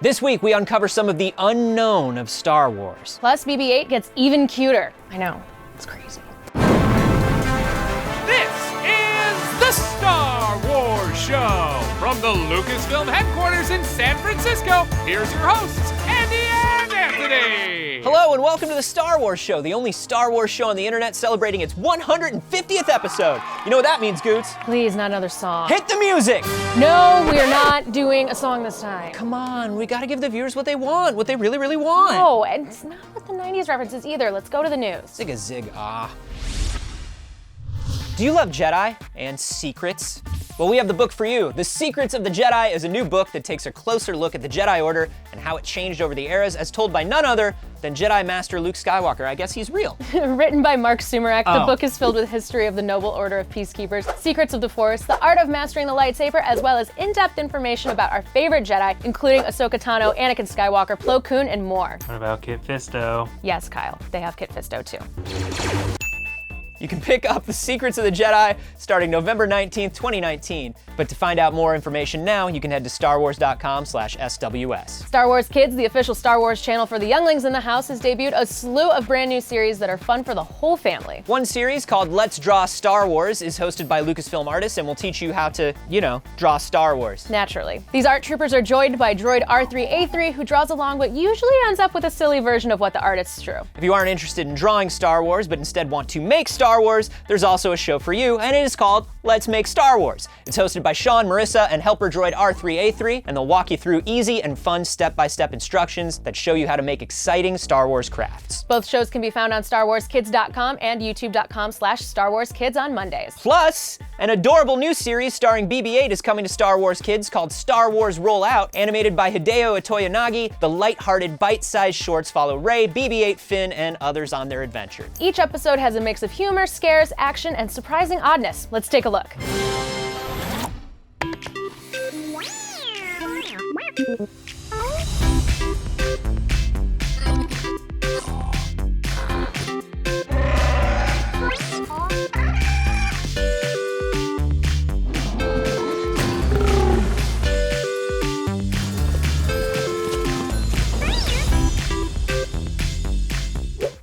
This week, we uncover some of the unknown of Star Wars. Plus, BB-8 gets even cuter. I know, it's crazy. This is the Star Wars Show from the Lucasfilm headquarters in San Francisco. Here's your hosts, Andy and Anthony. Hello and welcome to the Star Wars Show, the only Star Wars show on the internet celebrating its 150th episode. You know what that means, Goots? Please, not another song. Hit the music! No, we are not doing a song this time. Come on, we gotta give the viewers what they want, what they really, really want. No, and it's not with the 90s references either. Let's go to the news. Zig-a-zig-ah. Do you love Jedi and secrets? Well, we have the book for you. The Secrets of the Jedi is a new book that takes a closer look at the Jedi Order and how it changed over the eras, as told by none other than Jedi Master Luke Skywalker. I guess he's real. Written by Mark Sumerak, the book is filled with history of the Noble Order of Peacekeepers, secrets of the Force, the art of mastering the lightsaber, as well as in-depth information about our favorite Jedi, including Ahsoka Tano, Anakin Skywalker, Plo Koon, and more. What about Kit Fisto? Yes, Kyle, they have Kit Fisto too. You can pick up The Secrets of the Jedi starting November 19th, 2019. But to find out more information now, you can head to starwars.com/SWS. Star Wars Kids, the official Star Wars channel for the younglings in the house, has debuted a slew of brand new series that are fun for the whole family. One series called Let's Draw Star Wars is hosted by Lucasfilm artists and will teach you how to, draw Star Wars. Naturally. These art troopers are joined by droid R3A3, who draws along but usually ends up with a silly version of what the artists drew. If you aren't interested in drawing Star Wars, but instead want to make Star Wars, there's also a show for you, and it is called Let's Make Star Wars. It's hosted by Sean, Marissa, and helper droid R3A3, and they'll walk you through easy and fun step-by-step instructions that show you how to make exciting Star Wars crafts. Both shows can be found on StarWarsKids.com and YouTube.com/StarWarsKids on Mondays. Plus, an adorable new series starring BB-8 is coming to Star Wars Kids called Star Wars Roll Out, animated by Hideo Itoyanagi. The light-hearted, bite-sized shorts follow Rey, BB-8, Finn, and others on their adventure. Each episode has a mix of humor, scares, action, and surprising oddness. Let's take a look.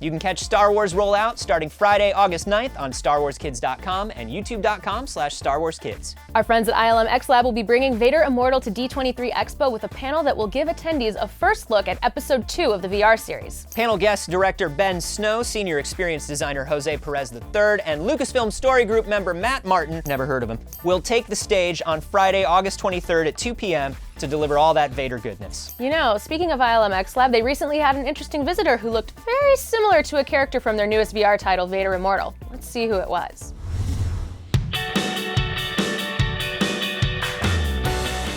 You can catch Star Wars Rollout starting Friday, August 9th on StarWarsKids.com and YouTube.com/StarWarsKids. Our friends at ILMxLAB will be bringing Vader Immortal to D23 Expo with a panel that will give attendees a first look at Episode 2 of the VR series. Panel guests director Ben Snow, senior experience designer Jose Perez III, and Lucasfilm Story Group member Matt Martin, never heard of him, will take the stage on Friday, August 23rd at 2 p.m. to deliver all that Vader goodness. You know, speaking of ILMxLAB, they recently had an interesting visitor who looked very similar to a character from their newest VR title, Vader Immortal. Let's see who it was.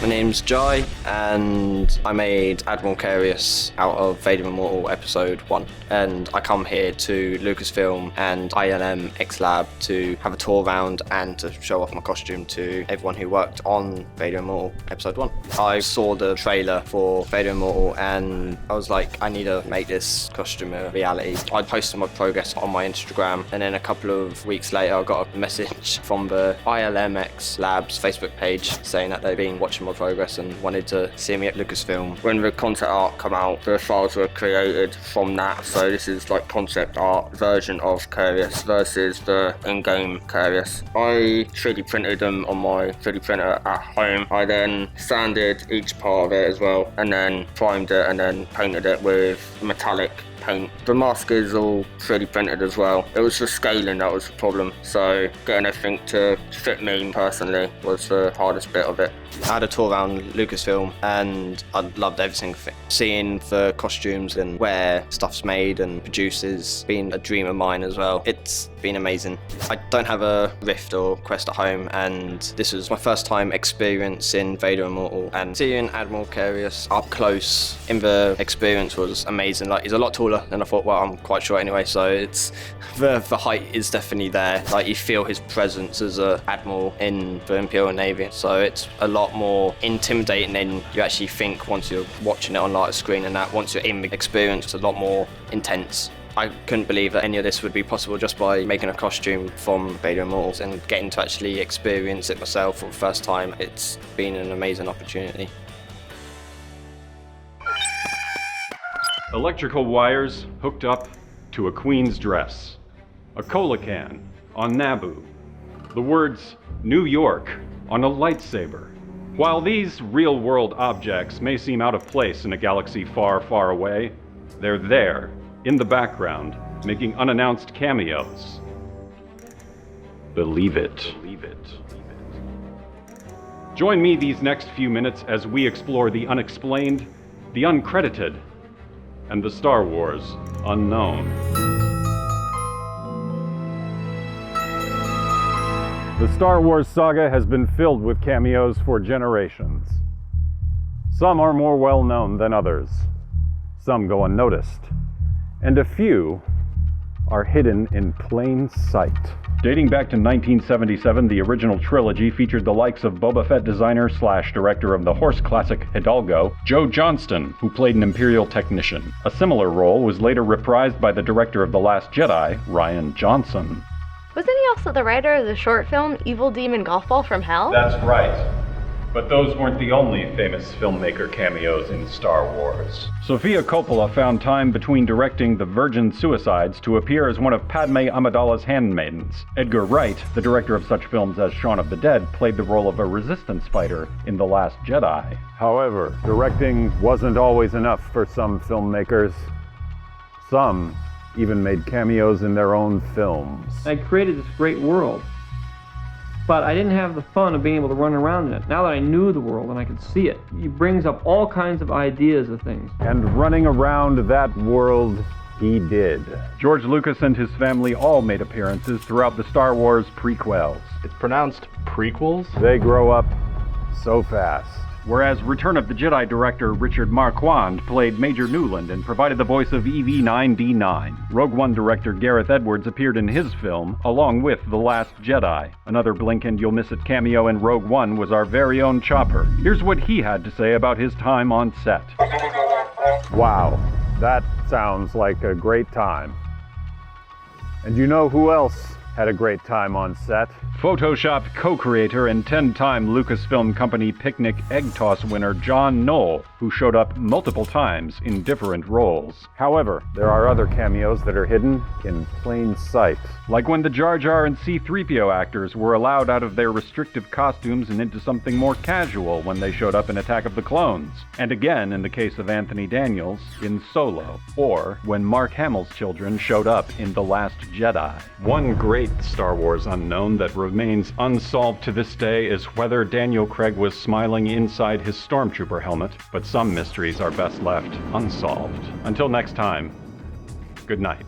My name's Jai, and I made Admiral Carius out of Vader Immortal Episode 1. And I come here to Lucasfilm and ILMxLAB to have a tour around and to show off my costume to everyone who worked on Vader Immortal Episode 1. I saw the trailer for Vader Immortal and I was like, I need to make this costume a reality. I posted my progress on my Instagram, and then a couple of weeks later I got a message from the ILMxLAB's Facebook page saying that they've been watching my progress and wanted to see me at Lucasfilm. When the concept art came out, the files were created from that, so this is like concept art version of Carius versus the in-game Carius. I 3D printed them on my 3D printer at home. I then sanded each part of it as well, and then primed it and then painted it with metallic paint. The mask is all 3D printed as well. It was the scaling that was the problem, so getting everything to fit me personally was the hardest bit of it. I had a tour around Lucasfilm and I loved every single thing. Seeing the costumes and where stuff's made and produced has been a dream of mine as well. It's been amazing. I don't have a Rift or Quest at home, and this was my first time experiencing Vader Immortal, and seeing Admiral Carius up close in the experience was amazing. Like, he's a lot taller than I thought. Well, I'm quite short anyway, so it's the height is definitely there. Like, you feel his presence as a admiral in the Imperial Navy, so it's a lot more intimidating than you actually think once you're watching it on like a screen, and that once you're in the experience, it's a lot more intense. I couldn't believe that any of this would be possible just by making a costume from Vader Immortals and getting to actually experience it myself for the first time. It's been an amazing opportunity. Electrical wires hooked up to a queen's dress. A cola can on Naboo. The words New York on a lightsaber. While these real-world objects may seem out of place in a galaxy far, far away, they're there, in the background, making unannounced cameos. Believe it. Believe it. Join me these next few minutes as we explore the unexplained, the uncredited, and the Star Wars unknown. The Star Wars saga has been filled with cameos for generations. Some are more well-known than others. Some go unnoticed. And a few are hidden in plain sight. Dating back to 1977, the original trilogy featured the likes of Boba Fett designer / director of the horse classic Hidalgo, Joe Johnston, who played an Imperial technician. A similar role was later reprised by the director of The Last Jedi, Rian Johnson. Wasn't he also the writer of the short film Evil Demon Golf Ball from Hell? That's right. But those weren't the only famous filmmaker cameos in Star Wars. Sofia Coppola found time between directing The Virgin Suicides to appear as one of Padme Amidala's handmaidens. Edgar Wright, the director of such films as Shaun of the Dead, played the role of a resistance fighter in The Last Jedi. However, directing wasn't always enough for some filmmakers. Some even made cameos in their own films. I created this great world, but I didn't have the fun of being able to run around in it. Now that I knew the world and I could see it, it brings up all kinds of ideas of things. And running around that world, he did. George Lucas and his family all made appearances throughout the Star Wars prequels. It's pronounced prequels? They grow up so fast. Whereas Return of the Jedi director Richard Marquand played Major Newland and provided the voice of EV-9D9. Rogue One director Gareth Edwards appeared in his film, along with The Last Jedi. Another blink and you'll miss it cameo in Rogue One was our very own Chopper. Here's what he had to say about his time on set. Wow, that sounds like a great time. And you know who else had a great time on set? Photoshop co-creator and 10-time Lucasfilm Company Picnic Egg Toss winner John Knoll, who showed up multiple times in different roles. However, there are other cameos that are hidden in plain sight. Like when the Jar Jar and C-3PO actors were allowed out of their restrictive costumes and into something more casual when they showed up in Attack of the Clones. And again, in the case of Anthony Daniels, in Solo. Or when Mark Hamill's children showed up in The Last Jedi. One great Star Wars unknown that remains unsolved to this day is whether Daniel Craig was smiling inside his stormtrooper helmet, but some mysteries are best left unsolved. Until next time, good night.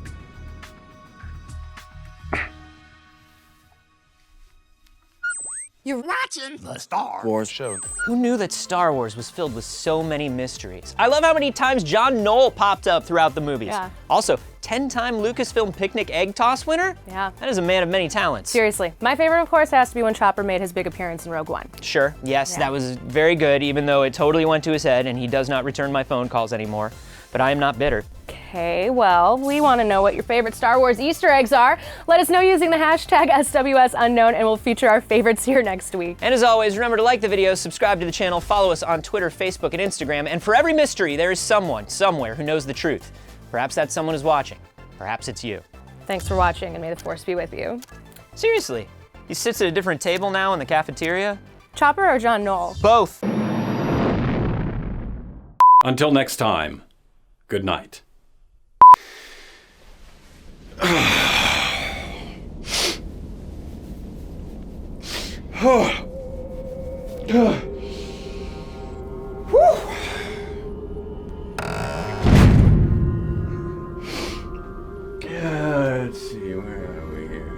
You're watching the Star Wars show. Who knew that Star Wars was filled with so many mysteries? I love how many times John Knoll popped up throughout the movies. Yeah. Also, 10-time Lucasfilm Picnic Egg Toss winner? Yeah. That is a man of many talents. Seriously. My favorite, of course, has to be when Chopper made his big appearance in Rogue One. Sure, yes, that was very good, even though it totally went to his head and he does not return my phone calls anymore. But I am not bitter. Okay, well, we want to know what your favorite Star Wars Easter eggs are. Let us know using the hashtag SWSUnknown and we'll feature our favorites here next week. And as always, remember to like the video, subscribe to the channel, follow us on Twitter, Facebook, and Instagram. And for every mystery, there is someone, somewhere, who knows the truth. Perhaps that someone is watching. Perhaps it's you. Thanks for watching and may the Force be with you. Seriously, he sits at a different table now in the cafeteria? Chopper or John Knoll? Both. Until next time, good night. Let's see, where are we here?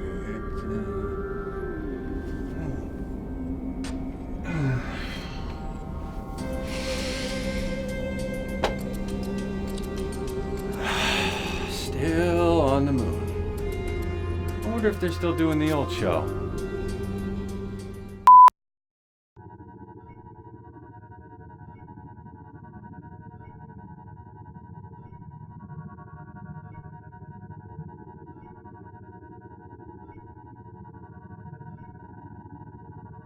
Still on the moon. I wonder if they're still doing the old show.